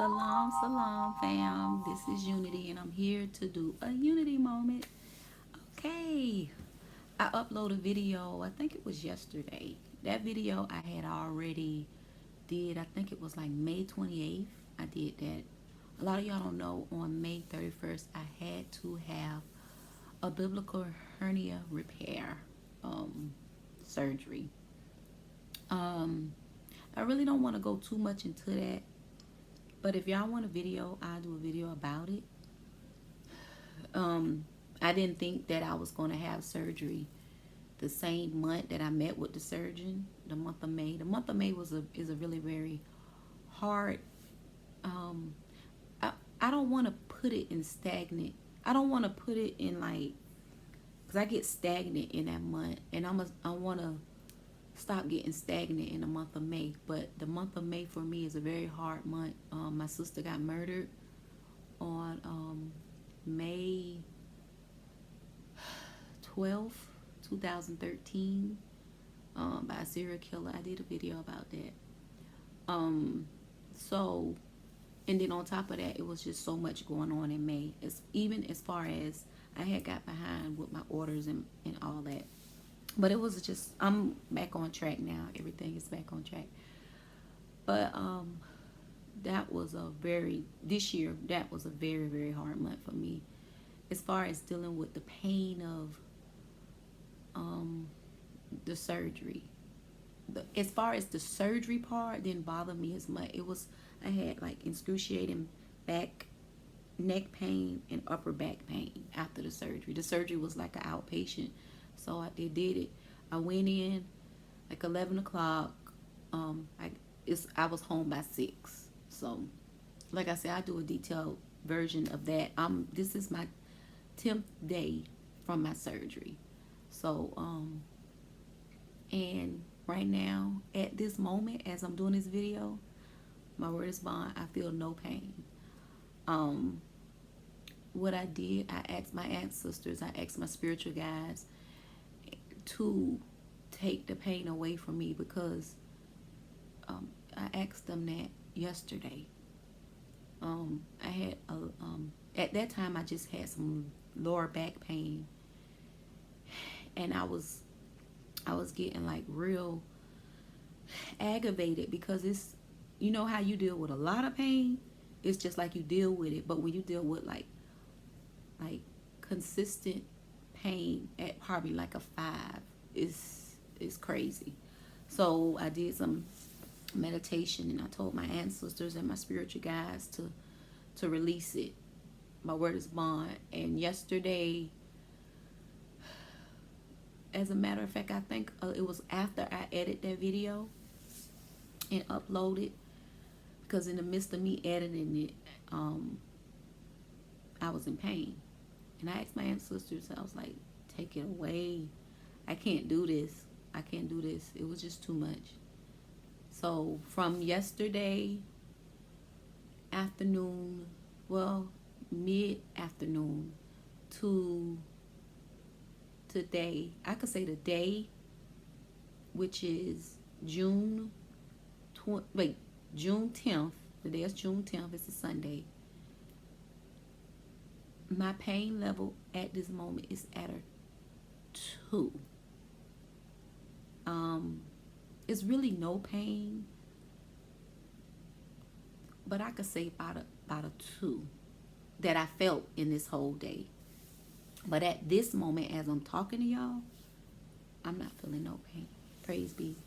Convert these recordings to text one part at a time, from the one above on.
Salam, fam. This is Unity, and I'm here to do a Unity moment. Okay. I uploaded a video, I think it was yesterday. That video I had already did, I think it was like May 28th. I did that. A lot of y'all don't know, on May 31st, I had to have a biblical hernia repair surgery. Um, I really don't want to go too much into that. But if y'all want a video, I'll do a video about it. Um, I didn't think that I was going to have surgery the same month that I met with the surgeon, the month of May. The month of May is a really very hard. Um, I I don't want to put it in stagnant. I don't want to put it in like, because I get stagnant in that month, and I want to stop getting stagnant in the month of May. But the month of May for me is a very hard month. My sister got murdered on May 12th, 2013, by a serial killer. I did a video about that. So, and then on top of that, it was just so much going on in May. It's even as far as I had got behind with my orders and all that. But it was just, I'm back on track now. Everything is back on track. But that was this year, that was a very, very hard month for me. As far as dealing with the pain of the surgery. As far as the surgery part didn't bother me as much. I had like excruciating neck pain and upper back pain after the surgery. The surgery was like an outpatient. So they did it. I went in like 11 o'clock. I was home by 6. So, like I said, I do a detailed version of that. This is my 10th day from my surgery. So, and right now, at this moment, as I'm doing this video, my word is bond, I feel no pain. What I did, I asked my ancestors, I asked my spiritual guides to take the pain away from me, because I asked them that yesterday. I had at that time I just had some lower back pain, and I was getting like real aggravated, because it's, you know how you deal with a lot of pain, it's just like you deal with it. But when you deal with like consistent pain at probably like a 5, is crazy. So I did some meditation, and I told my ancestors and my spiritual guides to release it. My word is bond. And yesterday, as a matter of fact, I think it was after I edited that video and uploaded, because in the midst of me editing it, I was in pain. And I asked my ancestors, I was like, take it away. I can't do this. I can't do this. It was just too much. So from yesterday afternoon, well, mid-afternoon, to today, I could say today, which is June 10th. Today is June 10th. It's a Sunday. My pain level at this moment is at a 2. It's really no pain, but I could say about a 2 that I felt in this whole day. But at this moment, as I'm talking to y'all, I'm not feeling no pain. Praise be.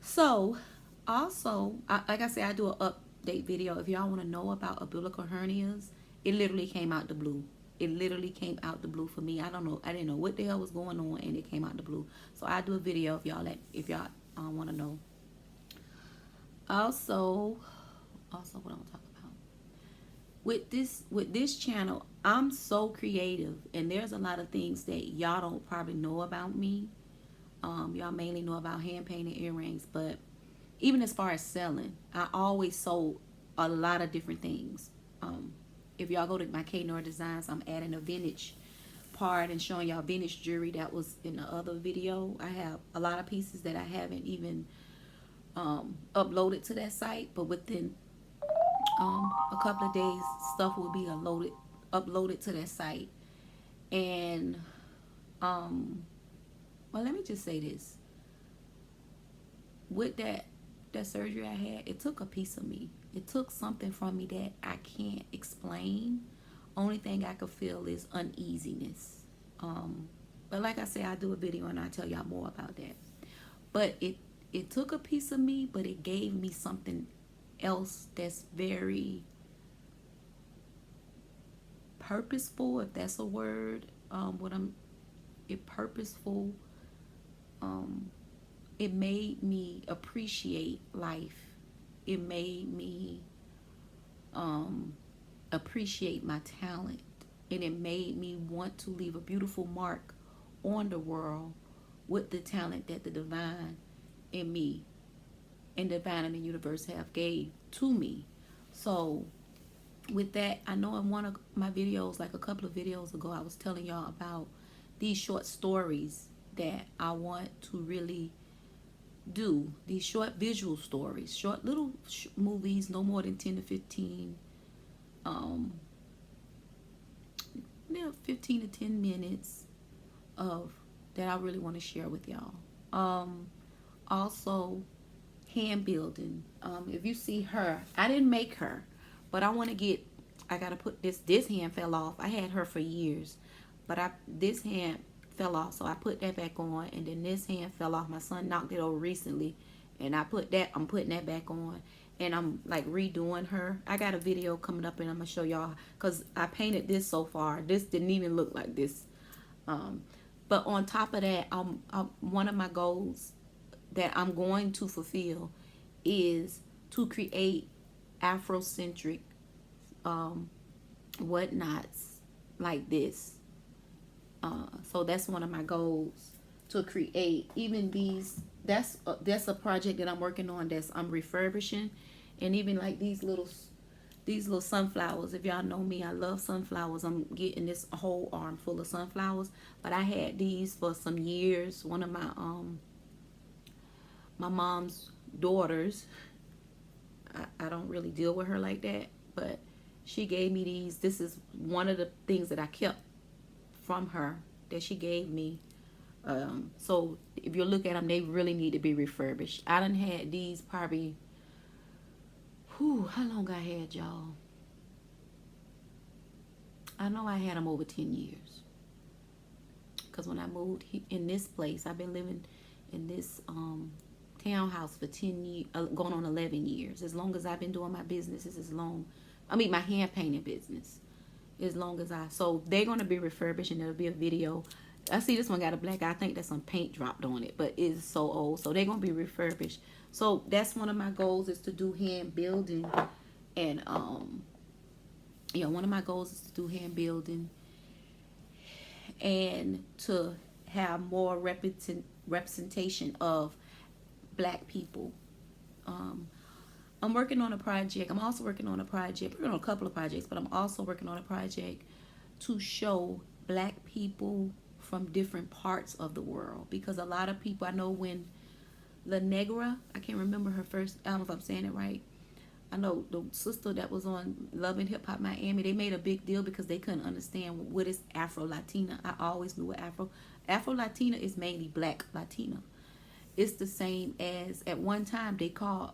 So, also, like I said, I do an update video. If y'all want to know about umbilical hernias, it literally came out the blue. It literally came out the blue for me. I don't know. I didn't know what the hell was going on, and it came out the blue. So I do a video if y'all want to know. Also, what I'm talking about with this channel, I'm so creative, and there's a lot of things that y'all don't probably know about me. Y'all mainly know about hand painted earrings, but even as far as selling, I always sold a lot of different things. If y'all go to my K.Noir Designs, I'm adding a vintage part and showing y'all vintage jewelry. That was in the other video. I have a lot of pieces that I haven't even uploaded to that site, but within a couple of days, stuff will be uploaded to that site. And well, let me just say this: with that surgery I had, it took a piece of me. It took something from me that I can't explain. Only thing I could feel is uneasiness. But like I said, I do a video and I tell y'all more about that. But it took a piece of me, but it gave me something else that's very purposeful, if that's a word. Purposeful. It made me appreciate life. It made me appreciate my talent, and it made me want to leave a beautiful mark on the world with the talent that the divine in me and divine in the universe have gave to me. So with that, I know in one of my videos, like a couple of videos ago, I was telling y'all about these short stories that I want to really do. These short visual stories, short little movies, no more than 10 to 15 15 to 10 minutes of that I really want to share with y'all. Also hand building. If you see her, I didn't make her, but I want to get, I gotta put this hand fell off. I had her for years, but this hand fell off, so I put that back on. And then this hand fell off. My son knocked it over recently, and I'm putting that back on, and I'm like redoing her. I got a video coming up, and I'm gonna show y'all, because I painted this so far. This didn't even look like this. But on top of that, one of my goals that I'm going to fulfill is to create Afrocentric whatnots like this. So that's one of my goals, to create even these. That's a project that I'm working on, I'm refurbishing. And even like these little sunflowers. If y'all know me, I love sunflowers. I'm getting this whole arm full of sunflowers, but I had these for some years. One of my mom's daughters, I don't really deal with her like that, but she gave me these. This is one of the things that I kept from her that she gave me. So if you look at them, they really need to be refurbished. I done had these probably, how long I had y'all? I know I had them over 10 years. Because when I moved in this place, I've been living in this townhouse for 10 years, going on 11 years. As long as I've been doing my business, my hand painting business. As long as so they're going to be refurbished, and there'll be a video. I see this one got a black eye. I think that's some paint dropped on it, but it's so old. So they're going to be refurbished. So that's one of my goals, is to do hand building. And one of my goals is to do hand building and to have more representation of Black people. I'm working on a project. I'm also working on a project. We're working on a couple of projects, but I'm also working on a project to show Black people from different parts of the world. Because a lot of people, I know when La Negra, I can't remember her first, I don't know if I'm saying it right. I know the sister that was on Love and Hip Hop Miami, they made a big deal because they couldn't understand what is Afro-Latina. I always knew what Afro-Latina is, mainly Black Latina. It's the same as, at one time, they called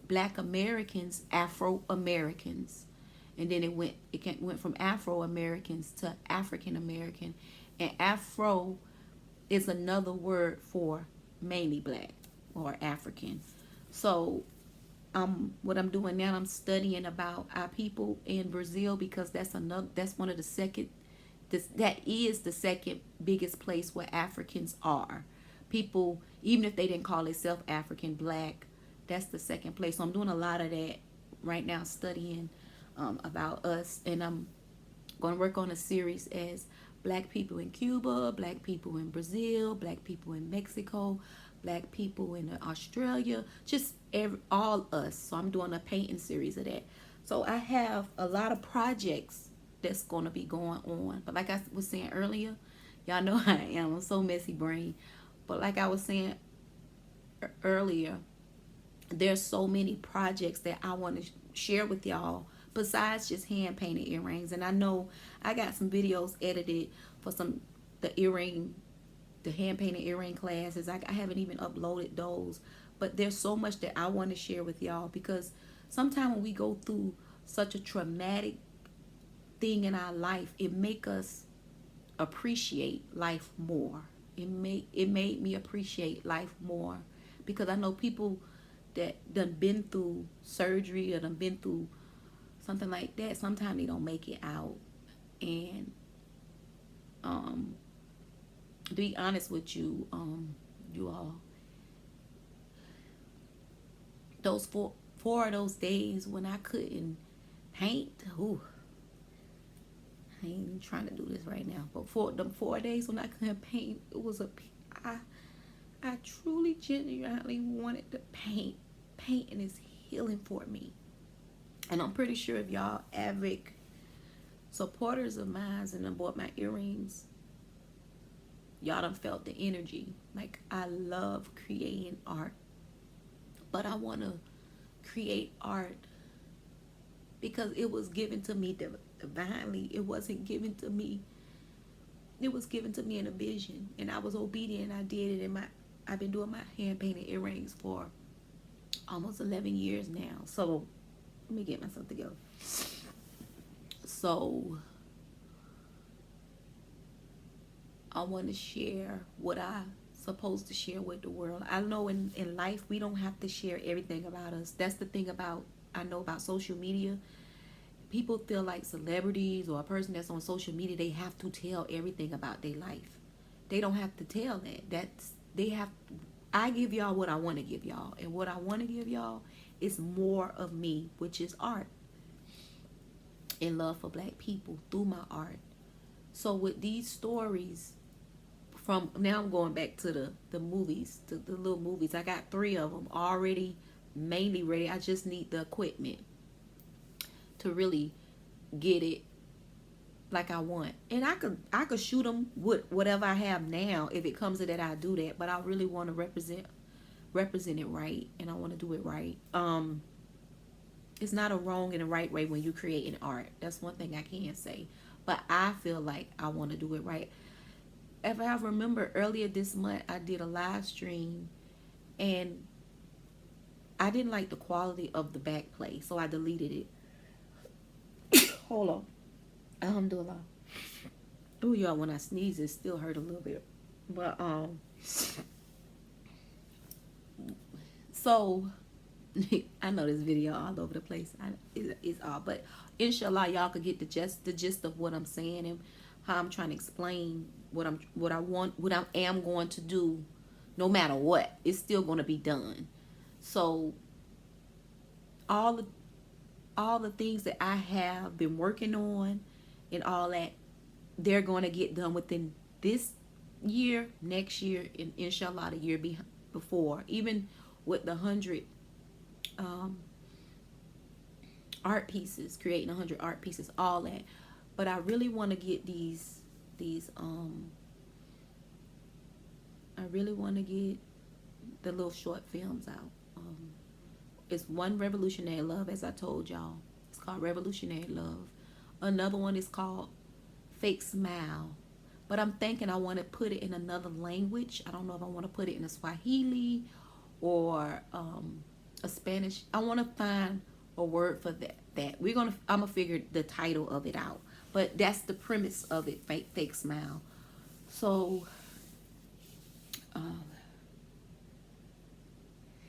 Black Americans Afro-Americans. And then it went from Afro-Americans to African-American. And Afro is another word for mainly Black or African. So what I'm doing now, I'm studying about our people in Brazil, because that is the second biggest place where Africans are. People, even if they didn't call themselves African, Black, that's the second place. So I'm doing a lot of that right now, studying about us. And I'm going to work on a series as Black people in Cuba, Black people in Brazil, Black people in Mexico, Black people in Australia, just all us. So I'm doing a painting series of that. So I have a lot of projects that's going to be going on. But like I was saying earlier, y'all know I am. I'm so messy brain. But like I was saying earlier, there's so many projects that I want to share with y'all besides just hand painted earrings. And I know I got some videos edited for the hand painted earring classes. I haven't even uploaded those, but there's so much that I want to share with y'all, because sometimes when we go through such a traumatic thing in our life, it make us appreciate life more. It made me appreciate life more, because I know people that done been through surgery or done been through something like that. Sometimes they don't make it out. And to be honest with you, you all, those four of those days when I couldn't paint, ooh, I ain't even trying to do this right now, but for the 4 days when I couldn't paint, it was I truly genuinely wanted to paint. Painting is healing for me. And I'm pretty sure if y'all avid supporters of mine and done bought my earrings, y'all done felt the energy. Like, I love creating art, but I want to create art because it was given to me divinely. It wasn't given to me. It was given to me in a vision, and I was obedient. I did it. I've been doing my hand painted earrings for almost 11 years now. So let me get myself together. So I want to share what I supposed to share with the world. I know in life we don't have to share everything about us. That's the thing I know about social media. People feel like celebrities or a person that's on social media, they have to tell everything about their life. They don't have to tell that. I give y'all what I want to give y'all. And what I want to give y'all is more of me, which is art. And love for black people through my art. So with these stories, from now I'm going back to the movies, to the little movies. I got 3 of them already mainly ready. I just need the equipment to really get it like I want. And I could shoot them with whatever I have now. If it comes to that, I do that. But I really want to represent it right, and I want to do it right. It's not a wrong and a right way when you create an art. That's one thing I can say. But I feel like I want to do it right. If I remember earlier this month, I did a live stream, and I didn't like the quality of the back play, so I deleted it. Hold on. Alhamdulillah. Oh, y'all, when I sneeze, it still hurt a little bit. But, so, I know this video all over the place. It's all, but inshallah, y'all could get the gist of what I'm saying and how I'm trying to explain what I am going to do. No matter what, it's still going to be done. So, all the things that I have been working on and all that, they're going to get done within this year, next year, and inshallah the year before. Even with the 100 art pieces, creating 100 art pieces, all that. But I really want to get these I really want to get the little short films out. It's one Revolutionary Love, as I told y'all. It's called Revolutionary Love. Another one is called Fake Smile. But I'm thinking I want to put it in another language. I don't know if I want to put it in a Swahili or a Spanish. I want to find a word for that. I'm gonna figure the title of it out. But that's the premise of it, fake smile. So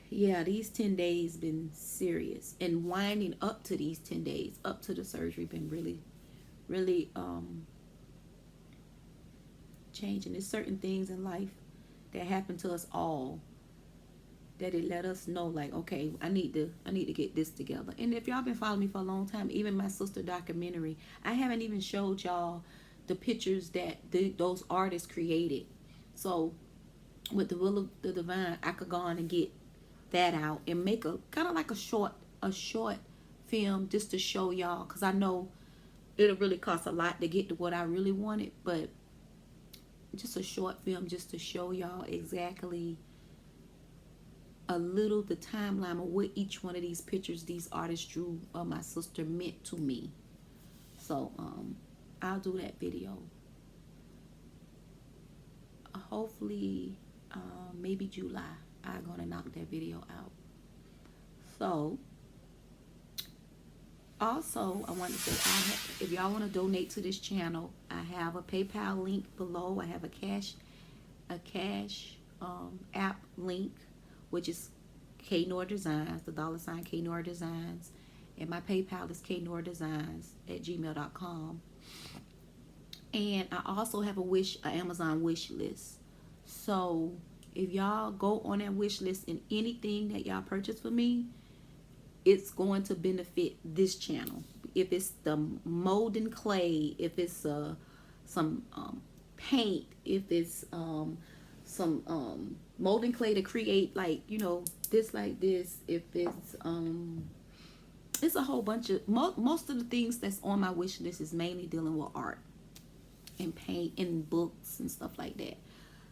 yeah, these 10 days been serious, and winding up to these 10 days, up to the surgery, been really, really changing. There's certain things in life that happen to us all that it let us know, like, okay, I need to get this together. And if y'all been following me for a long time, even my sister documentary, I haven't even showed y'all the pictures that those artists created. So with the will of the divine, I could go on and get that out and make a kind of like a short film just to show y'all, because I know it'll really cost a lot to get to what I really wanted, but just a short film just to show y'all exactly a little the timeline of what each one of these pictures these artists drew of my sister meant to me. So I'll do that video. Hopefully maybe July I'm gonna knock that video out. So also I want to say, if y'all want to donate to this channel, I have a PayPal link below. I have a cash app link, which is K.Noir Designs, the $ K.Noir Designs, and my PayPal is knoirdesigns@gmail.com. And I also have an Amazon wish list. So if y'all go on that wish list, and anything that y'all purchase for me, it's going to benefit this channel. If it's the molding clay, if it's some paint, if it's some molding clay to create, like, you know, this like this, if it's a whole bunch of most of the things that's on my wish list is mainly dealing with art and paint and books and stuff like that.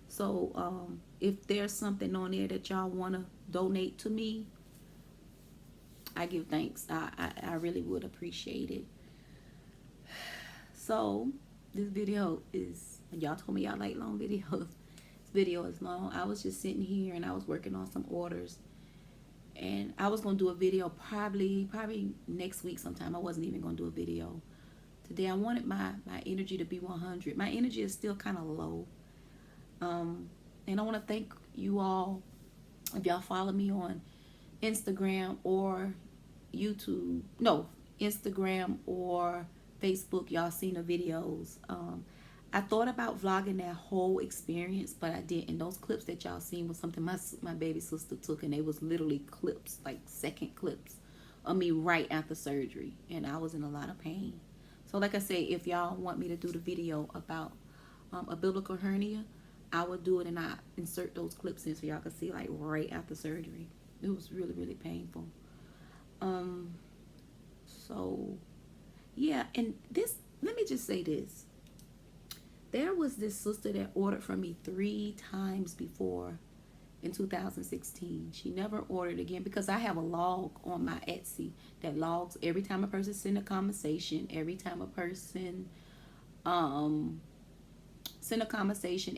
So if there's something on there that y'all want to donate to me, I give thanks. I really would appreciate it. So this video is, y'all told me y'all like long videos. This video is long. I was just sitting here and I was working on some orders, and I was gonna do a video probably next week sometime. I wasn't even gonna do a video today. I wanted my energy to be 100. My energy is still kind of low. And I want to thank you all. If y'all follow me on Instagram or YouTube, no, Instagram or Facebook, y'all seen the videos. I thought about vlogging that whole experience, but I didn't. Those clips that y'all seen was something my baby sister took, and they was literally clips, like second clips of me right after surgery, and I was in a lot of pain. So like I say, if y'all want me to do the video about a biblical hernia, I would do it, and I insert those clips in so y'all can see, like, right after surgery. It was really, really painful. So yeah, and this, let me just say this. There was this sister that ordered from me 3 times before in 2016. She never ordered again because I have a log on my Etsy that logs every time a person send a conversation, every time a person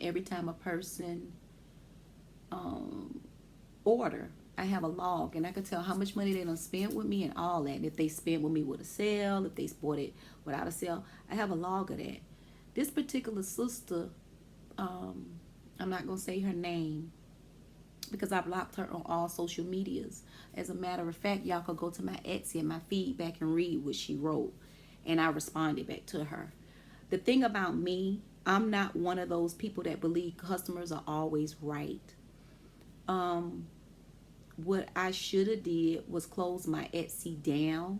every time a person order. I have a log, and I can tell how much money they done spent with me and all that. And if they spent with me with a sale, if they bought it without a sale, I have a log of that. This particular sister, I'm not gonna say her name because I blocked her on all social medias. As a matter of fact, y'all could go to my Etsy and my feedback and read what she wrote, and I responded back to her. The thing about me, I'm not one of those people that believe customers are always right. What I should have did was close my Etsy down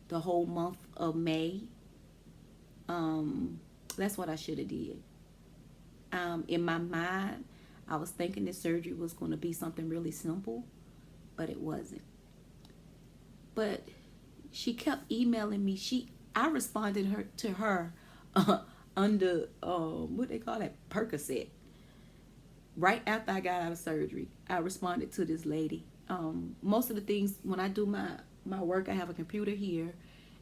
the whole month of May. That's what I should have did. In my mind, I was thinking this surgery was going to be something really simple, but it wasn't. But she kept emailing me. I responded to her under what they call that, Percocet. Right after I got out of surgery, I responded to this lady. Most of the things, when I do my work, I have a computer here,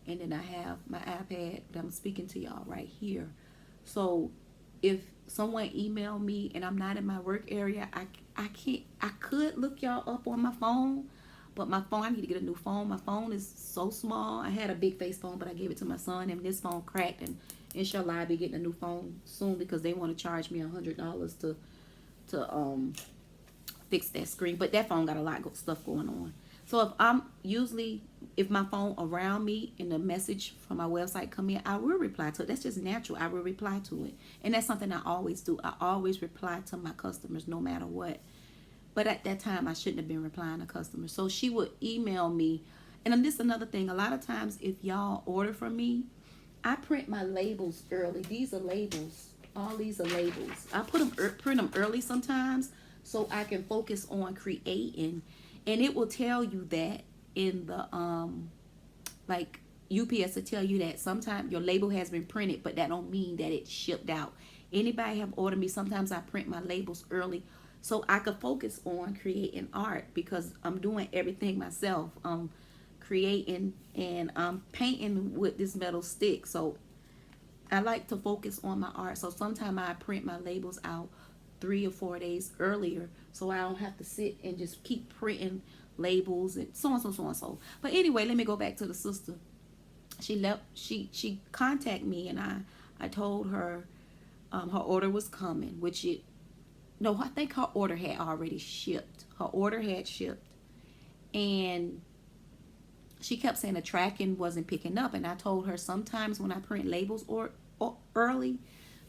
and then I have my iPad that I'm speaking to y'all right here. So if someone email me and I'm not in my work area, I could look y'all up on my phone, but my phone, I need to get a new phone. My phone is so small. I had a big face phone, but I gave it to my son, and this phone cracked, and inshallah I'll be getting a new phone soon because they want to charge me $100 to fix that screen. But that phone got a lot of stuff going on. So if my phone around me and the message from my website come in, I will reply to it. That's just natural. I will reply to it. And that's something I always do. I always reply to my customers no matter what. But at that time, I shouldn't have been replying to customers. So she would email me. And then this is another thing. A lot of times if y'all order from me, I print my labels early. These are labels. All these are labels. I print them early sometimes so I can focus on creating. And it will tell you that in the like UPS will tell you that sometimes your label has been printed, but that don't mean that it's shipped out. Anybody have ordered me, sometimes I print my labels early so I could focus on creating art because I'm doing everything myself. Creating and painting with this metal stick. So I like to focus on my art. So sometimes I print my labels out 3 or 4 days earlier, so I don't have to sit and just keep printing labels and so on, so on, so. But anyway, let me go back to the sister. She contacted me, and I told her her order was coming, which it no, I think her order had already shipped. Her order had shipped, and she kept saying the tracking wasn't picking up. And I told her sometimes when I print labels or early,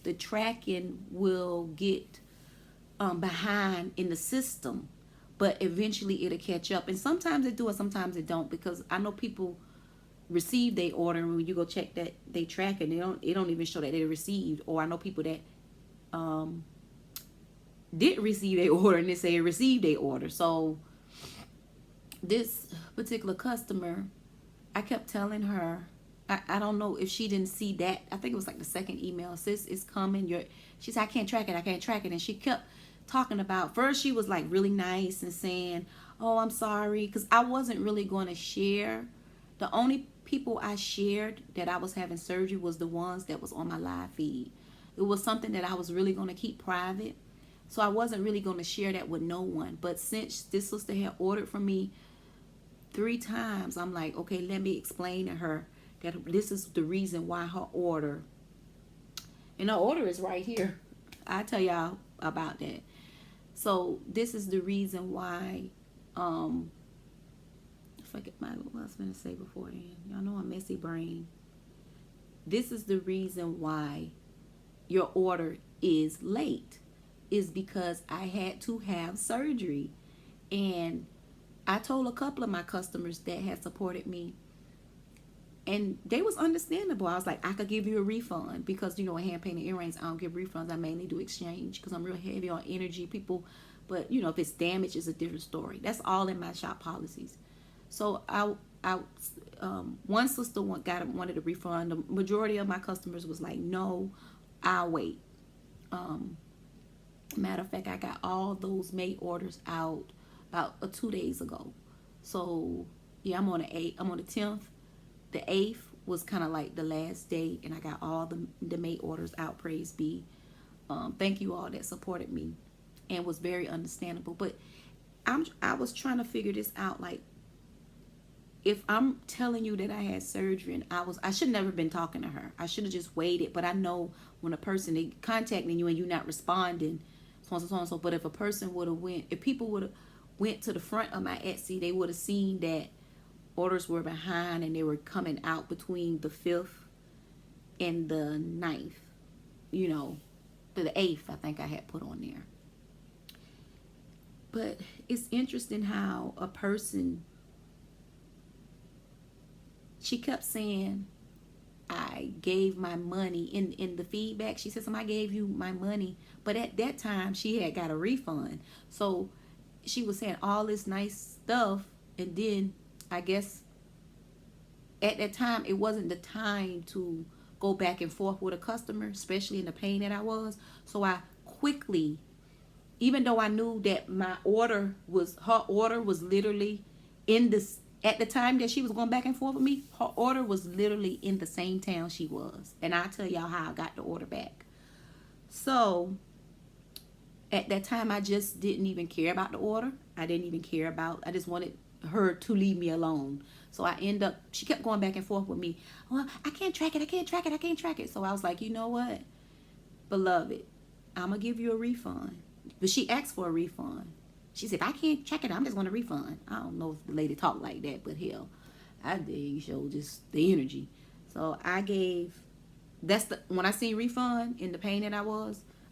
the tracking will get behind in the system, but eventually it'll catch up. And sometimes it do, and sometimes it don't, because I know people receive their order, and when you go check that they track it, it don't even show that they received. Or I know people that did receive their order and they say received their order. So this particular customer, I kept telling her, I don't know if she didn't see that. I think it was like the second email. Sis, it's coming. She said, I can't track it. I can't track it. And she kept talking about, first she was like really nice and saying, oh, I'm sorry. Because I wasn't really going to share. The only people I shared that I was having surgery was the ones that was on my live feed. It was something that I was really going to keep private. So I wasn't really going to share that with no one. But since this sister had ordered from me 3 times, I'm like, okay, let me explain to her that this is the reason why her order, and her order is right here. I'll tell y'all about that. So this is the reason why, I forget what I was going to say before then. Y'all know I'm messy brain. This is the reason why your order is late, is because I had to have surgery. And I told a couple of my customers that had supported me, and they was understandable. I was like, I could give you a refund because, hand painted earrings, I don't give refunds. I mainly do exchange because I'm real heavy on energy people. But, if it's damaged, it's a different story. That's all in my shop policies. So one sister wanted a refund. The majority of my customers was like, no, I'll wait. Matter of fact, I got all those May orders out about 2 days ago. So yeah, I'm on the 8th. I'm on the 10th. The 8th was kind of like the last day, and I got all the May orders out. Praise be. Thank you all that supported me and was very understandable. But I was trying to figure this out. Like, if I'm telling you that I had surgery and I should never been talking to her. I should have just waited. But I know when a person they contacting you and you're not responding, so on, so on, so. But if a person would have if people would have went to the front of my Etsy, they would have seen that orders were behind and they were coming out between the 5th and the 9th. The 8th I think I had put on there. But it's interesting how a person, she kept saying, I gave my money in the feedback. She said, I gave you my money. But at that time, she had got a refund. So she was saying all this nice stuff. And then I guess at that time, it wasn't the time to go back and forth with a customer, especially in the pain that I was. So I quickly, even though I knew that her order was literally in this, at the time that she was going back and forth with me, her order was literally in the same town she was. And I'll tell y'all how I got the order back. So at that time, I just didn't even care about the order. I just wanted her to leave me alone. So she kept going back and forth with me. Well, I can't track it. So I was like, you know what, beloved, I'm going to give you a refund. But she asked for a refund. She said, if I can't check it, I'm just going to refund. I don't know if the lady talked like that, but hell, I did. You show just the energy. So when I seen refund in the pain that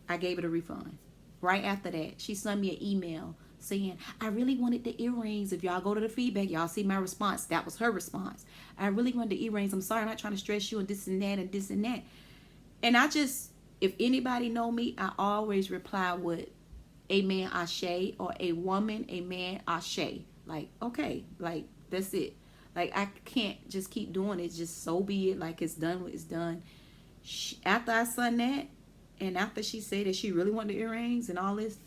I gave it a refund. Right after that, she sent me an email saying, I really wanted the earrings. If y'all go to the feedback, y'all see my response. That was her response. I really wanted the earrings. I'm sorry, I'm not trying to stress you and this and that and this and that. And if anybody know me, I always reply with, amen, ashe, or a woman, amen, ashe. Like, okay, like, that's it. Like, I can't just keep doing it. Just so be it. Like, it's done, it's done. After I sung that, and after she said that she really wanted the earrings and all this,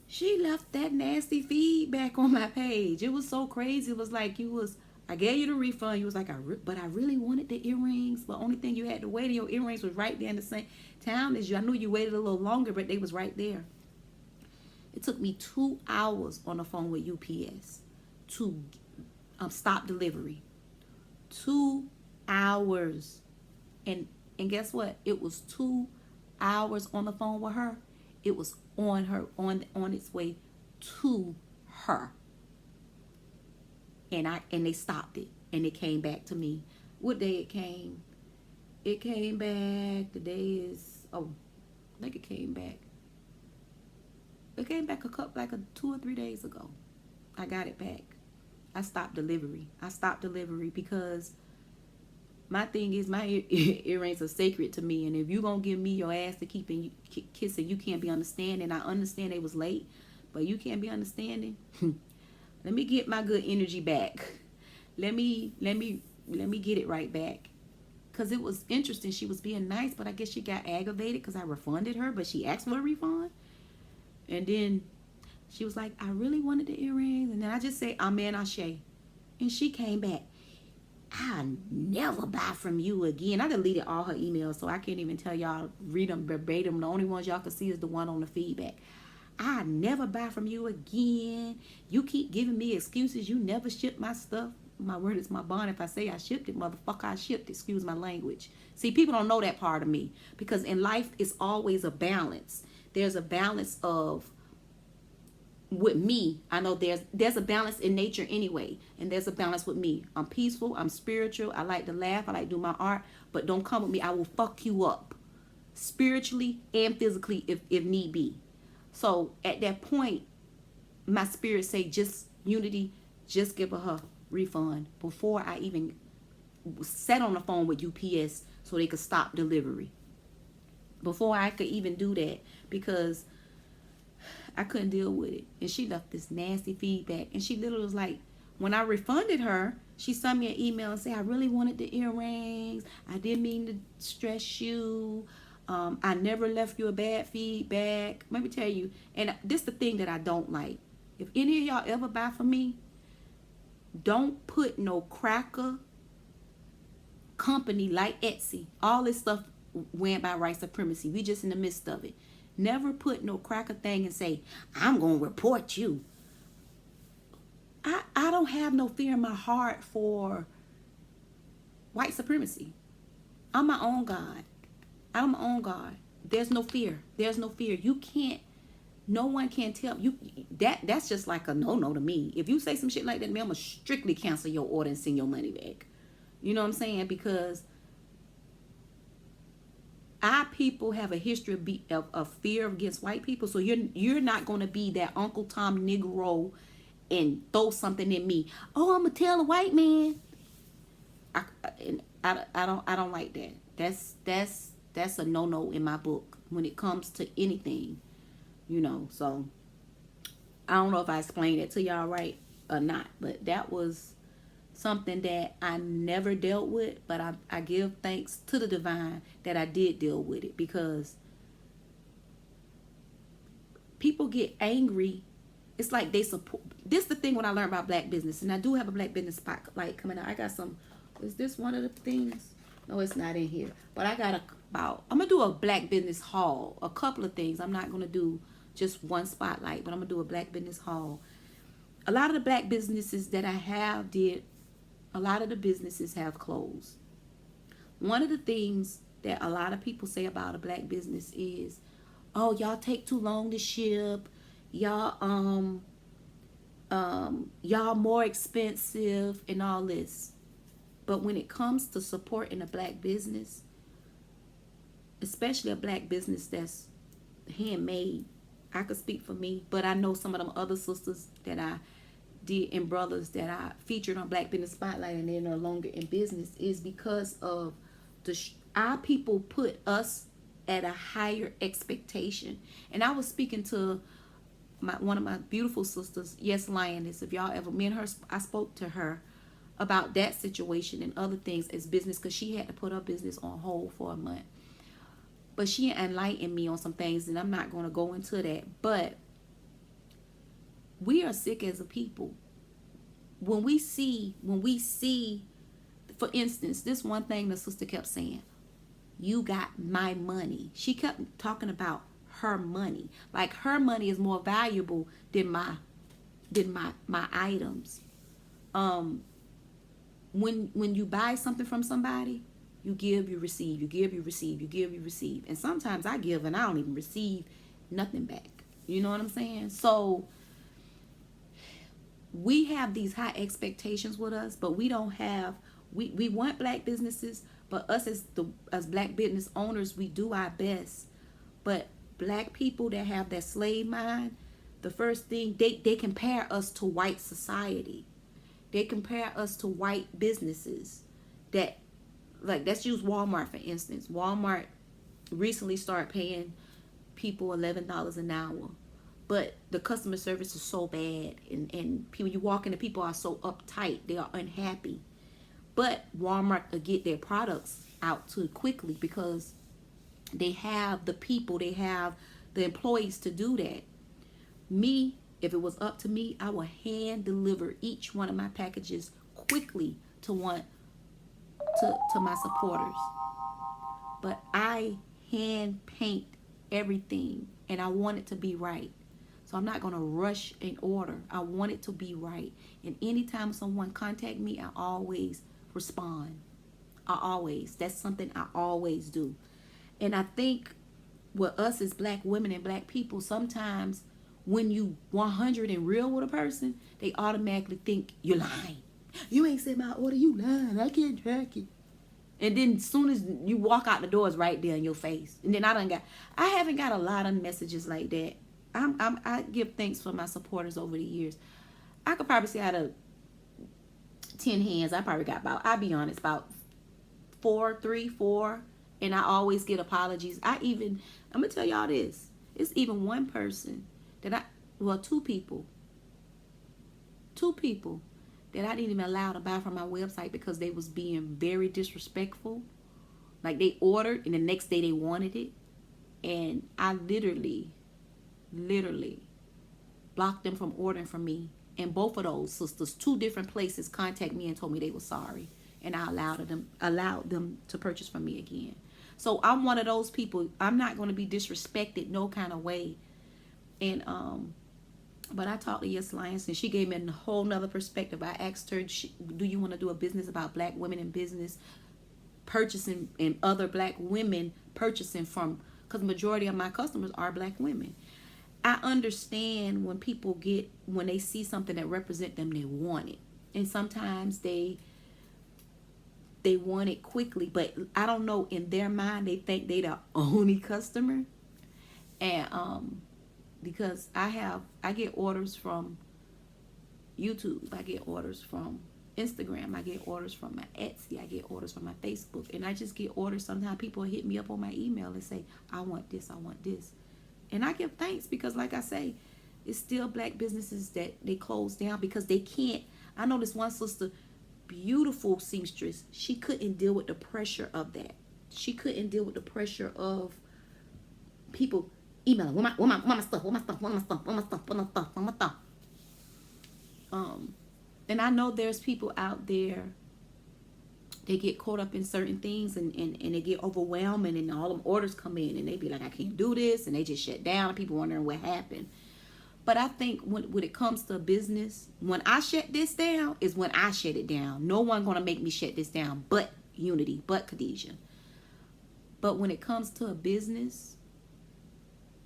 She left that nasty feedback on my page. It was so crazy. It was like I gave you the refund. You was like, but I really wanted the earrings. But only thing you had to wait, and your earrings was right there in the same town as you. I knew you waited a little longer, but they was right there. It took me 2 hours on the phone with UPS to stop delivery. 2 hours. And guess what? It was 2 hours on the phone with her. It was on its way to her. And they stopped it. And it came back to me. What day it came? It came back. The day is I think it came back. It came back 2 or 3 days ago. I got it back. I stopped delivery. Because my thing is my earrings are sacred to me, and if you gonna give me your ass to keep and you kissing, you can't be understanding. I understand they was late, but you can't be understanding. Let me get my good energy back. Let me get it right back. Cause it was interesting. She was being nice, but I guess she got aggravated because I refunded her, but she asked for a refund, and then she was like, "I really wanted the earrings," and then I just say, "Amen, Ashe," and she came back. I'll never buy from you again. I deleted all her emails, so I can't even tell y'all, read them verbatim. The only ones y'all can see is the one on the feedback. I'll never buy from you again. You keep giving me excuses. You never ship my stuff. My word is my bond. If I say I shipped it, motherfucker, I shipped it. Excuse my language. See, people don't know that part of me. Because in life, it's always a balance. There's a balance of with me. I know there's a balance in nature anyway, and there's a balance with me. I'm peaceful, I'm spiritual, I like to laugh, I like to do my art, but don't come with me. I will fuck you up spiritually and physically if need be. So at that point, my spirit say, just Unity, just give her refund before I even sat on the phone with UPS so they could stop delivery. Before I could even do that, because I couldn't deal with it. And she left this nasty feedback. And she literally was like, when I refunded her, she sent me an email and said, "I really wanted the earrings. I didn't mean to stress you. I never left you a bad feedback." Let me tell you, and this is the thing that I don't like. If any of y'all ever buy from me, don't put no cracker company like Etsy. All this stuff went by white supremacy. We just in the midst of it. Never put no cracker thing and say, "I'm going to report you." I don't have no fear in my heart for white supremacy. I'm my own God. I'm my own God. There's no fear. There's no fear. You can't, no one can tell you that's just like a no to me. If you say some shit like that to me, I'm going to strictly cancel your order and send your money back. You know what I'm saying? Because our people have a history of fear against white people. So you're not going to be that Uncle Tom Negro and throw something at me. "Oh, I'm going to tell a white man." I don't like that. That's a no in my book when it comes to anything, you know. So I don't know if I explained it to y'all right or not, but that was something that I never dealt with, but I give thanks to the divine that I did deal with it, because people get angry. It's like they support. This is the thing when I learned about black business, and I do have a black business spotlight coming out. I got some. Is this one of the things? No, it's not in here. But I got I'm gonna do a black business haul. A couple of things. I'm not gonna do just one spotlight, but I'm gonna do a black business haul. A lot of the black businesses that I have a lot of the businesses have closed. One of the things that a lot of people say about a black business is, "Oh, y'all take too long to ship. Y'all y'all more expensive," and all this. But when it comes to supporting a black business, especially a black business that's handmade, I could speak for me, but I know some of them other sisters that I did and brothers that I featured on Black Business Spotlight and they're no longer in business, is because of our people put us at a higher expectation. And I was speaking to one of my beautiful sisters, Yes Lioness. If y'all ever, me and her, I spoke to her about that situation and other things as business, because she had to put her business on hold for a month. But she enlightened me on some things, and I'm not going to go into that. But we are sick as a people. When we see, for instance, this one thing the sister kept saying, you got my money. She kept talking about her money. Like her money is more valuable than my items. When you buy something from somebody, you give, you receive, you give, you receive, you give, you receive. And sometimes I give and I don't even receive nothing back. You know what I'm saying? So we have these high expectations with us, but we don't have, we want black businesses, but us as black business owners, we do our best. But black people that have that slave mind, the first thing, they compare us to white society. They compare us to white businesses that, like, let's use Walmart for instance. Walmart recently started paying people $11 an hour, but the customer service is so bad, and people, you walk in, the people are so uptight, they are unhappy. But Walmart will get their products out too quickly because they have the people, they have the employees to do that. Me, if it was up to me, I would hand deliver each one of my packages quickly to my supporters. But I hand paint everything, and I want it to be right. So I'm not going to rush an order. I want it to be right. And anytime someone contact me, I always respond. That's something I always do. And I think with us as black women and black people, sometimes when you 100 and real with a person, they automatically think you're lying. You ain't sent my order, you lying. I can't track it. And then as soon as you walk out the door, it's right there in your face. And then I haven't got a lot of messages like that. I give thanks for my supporters over the years. I could probably say out of 10 hands, I probably got I'll be honest, about 4. And I always get apologies. I'm gonna tell y'all this. It's even one person two people that I didn't even allow to buy from my website because they was being very disrespectful. Like they ordered and the next day they wanted it. And I literally blocked them from ordering from me. And both of those sisters, 2 different places, contact me and told me they were sorry. And I allowed them to purchase from me again. So I'm one of those people. I'm not going to be disrespected no kind of way. And but I talked to Yes Lyons and she gave me a whole nother perspective. I asked her, do you want to do a business about black women in business, purchasing, and other black women purchasing from, because the majority of my customers are black women. I understand when they see something that represents them, they want it. And sometimes they want it quickly, but I don't know, in their mind, they think they the only customer. And because I get orders from YouTube, I get orders from Instagram, I get orders from my Etsy, I get orders from my Facebook, and I just get orders. Sometimes people hit me up on my email and say, I want this. And I give thanks because, like I say, it's still black businesses that they close down because they can't. I know this one sister, beautiful seamstress, she couldn't deal with the pressure of that. She couldn't deal with the pressure of people emailing, what my stuff. And I know there's people out there, they get caught up in certain things and they get overwhelming, and all them orders come in and they be like, I can't do this, and they just shut down. People wondering what happened. But I think when it comes to business, when I shut this down is when I shut it down. No one gonna make me shut this down but Unity, but Khadijah. But when it comes to a business,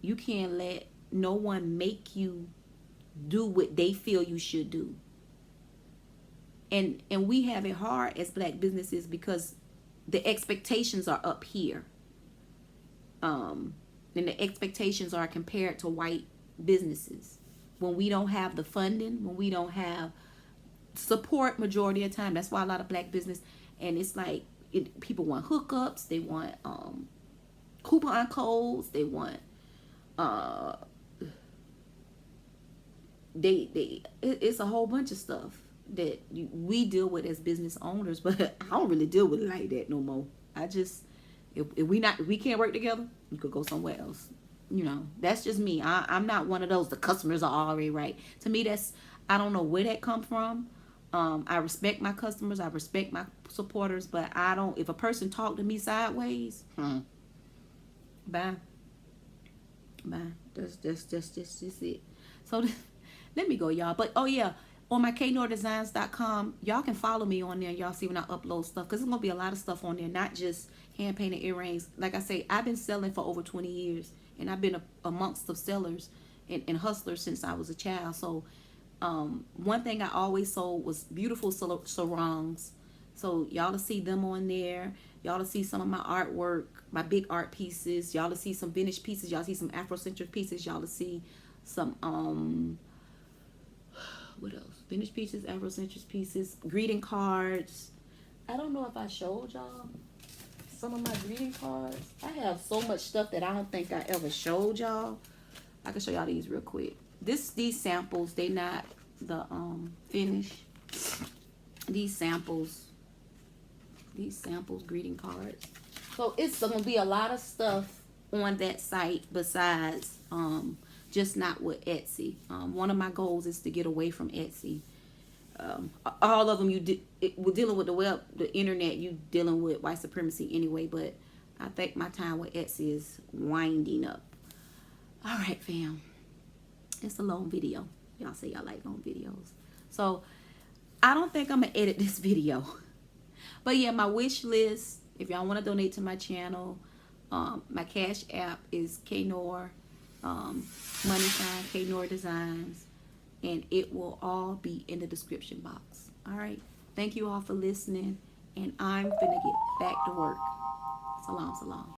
you can't let no one make you do what they feel you should do. And we have it hard as black businesses because the expectations are up here. And the expectations are compared to white businesses. When we don't have the funding, when we don't have support majority of the time, that's why a lot of black business, and it's like people want hookups, they want coupon codes, they want it's a whole bunch of stuff that we deal with as business owners, but I don't really deal with it like that no more. I just, if we can't work together, we could go somewhere else. You know, that's just me. I'm not one of those, the customers are already right. To me, that's, I don't know where that come from. I respect my customers, I respect my supporters, but I don't, if a person talk to me sideways, bye. Bye. That's it. So let me go, y'all. But oh yeah, on my knoirdesigns.com, y'all can follow me on there. Y'all see when I upload stuff, because there's gonna be a lot of stuff on there, not just hand painted earrings. Like I say, I've been selling for over 20 years, and I've been amongst the sellers and hustlers since I was a child. So one thing I always sold was beautiful sarongs. So y'all to see them on there. Y'all to see some of my artwork, my big art pieces. Y'all to see some vintage pieces. Y'all see some Afrocentric pieces. Y'all to see some what else? Vintage pieces, Afrocentric pieces, greeting cards. I don't know if I showed y'all some of my greeting cards. I have so much stuff that I don't think I ever showed y'all. I can show y'all these real quick. These samples, they not the finish. These samples, greeting cards. So it's gonna be a lot of stuff on that site besides just not with Etsy. One of my goals is to get away from Etsy. All of them, we're dealing with the internet. You dealing with white supremacy anyway. But I think my time with Etsy is winding up. All right, fam. It's a long video. Y'all say y'all like long videos. So I don't think I'm gonna edit this video. But yeah, my wish list, if y'all want to donate to my channel, my cash app is K.Noir, money sign K.Noir Designs, and it will all be in the description box. All right. Thank you all for listening, and I'm finna get back to work. Salam, salam.